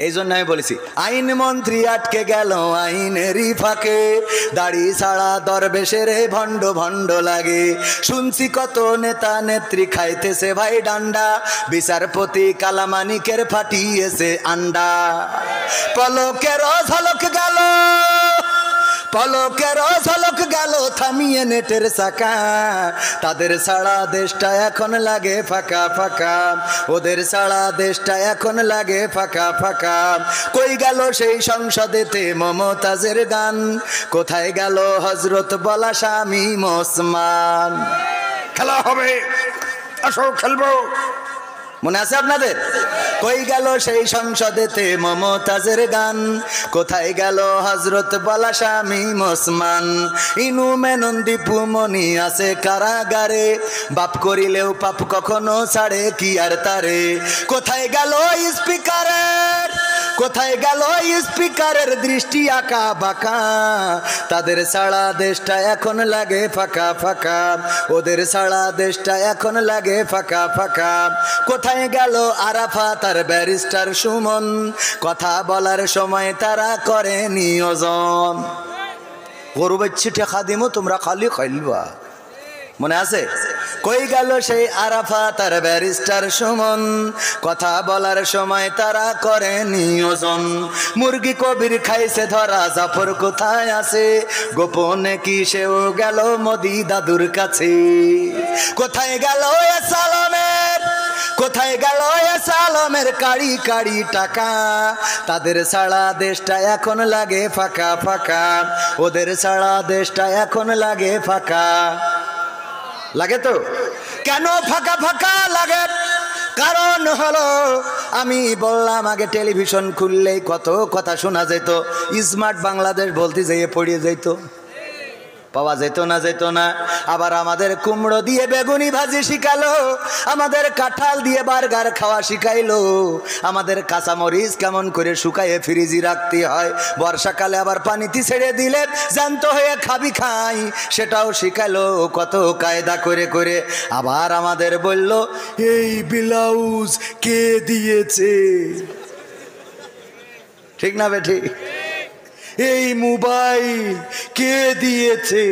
এই জন্য আমি বলেছি আইন মন্ত্রী আটকে গেল আইনেরই ফাঁকে, দাড়ি ছাড়া দরবেশের ভণ্ড ভণ্ড লাগে। শুনছি কত নেতা নেত্রী খাইতেছে ভাই ডান্ডা, বিচারপতি কালামানিকের ফাটিয়েছে আন্ডা। পলকের ঝলক গেল, পলকের ঝলক গেল থামিয়ে নেটের চাকা, তাদের ছাড়া দেশটা এখন লাগে ফাঁকা ফাঁকা, ওদের ছাড়া দেশটা এখন লাগে ফাঁকা ফাঁকা। কই গেল সেই সংসদেতে মমতাজের গান, কোথায় গেল হজরত বলা শামীম ওসমান? খেলা হবে, আসো খেলবো, মনে আছে আপনাদের? কই গেল সেই সংসদেতে মমতাজের গান, কোথায় গেল হজরত বলা শামীম ওসমান? ইনু মেনন দীপু মনি আছে কারাগারে, বাপ করিলেও পাপ কখনো ছাড়ে কি আর তারে। কোথায় গেল স্পিকারের, কোথায় গেল স্পিকারের দৃষ্টি আঁকা বাঁকা, তাদের ছাড়া দেশটা এখন লাগে ফাঁকা ফাঁকা, ওদের ছাড়া দেশটা এখন লাগে ফাঁকা ফাঁকা। কোথায় গেল আরাফাত আর ব্যারিস্টার সুমন, কথা বলার সময় তারা করে নিয়োজন। গরু বাচ্চি টেকা দিমো তোমরা খালি খাইলবা, মনে আছে? কই গেল সেই আরাফাত আর ব্যারিস্টার সুমন, কথা বলার সময় তারা করে নিয়োজন। মুরগি কবির খাইছে ধরা, জাফর কোথায় আছে? গোপনে কি সেও গেল মোদি দাদুর কাছে? কোথায় গেল সালামের, কোথায় গেল সালামের কাড়ি কাড়ি টাকা, তাদের ছাড়া দেশটা এখন লাগে ফাঁকা ফাঁকা, ওদের ছাড়া দেশটা এখন লাগে ফাঁকা। লাগে তো? কেন ফাঁকা ফাঁকা লাগে? কারণ হলো আমি বললাম আগে টেলিভিশন খুললেই কত কথা শোনা যেত, স্মার্ট বাংলাদেশ বলতে যেয়ে পড়িয়ে যেত, পাওয়া যেত না, যেত না। আবার আমাদের কুমড়ো দিয়ে বেগুনি ভাজি শিখালো, আমাদের কাঁঠাল দিয়ে বার্গার খাওয়া শিখাইলো, আমাদের কাঁচামরিচ কেমন করে শুকাইয়ে ফ্রিজে রাখতে হয়, বর্ষাকালে আবার পানিতে ছেড়ে দিলে জ্যান্ত হয়ে খাবি খাই, সেটাও শিখাইলো কত কায়দা করে করে। আবার আমাদের বলল এই ব্লাউজ কে দিয়েছে, ঠিক না বেঠিক? এই মোবাইল কে দিয়েছে?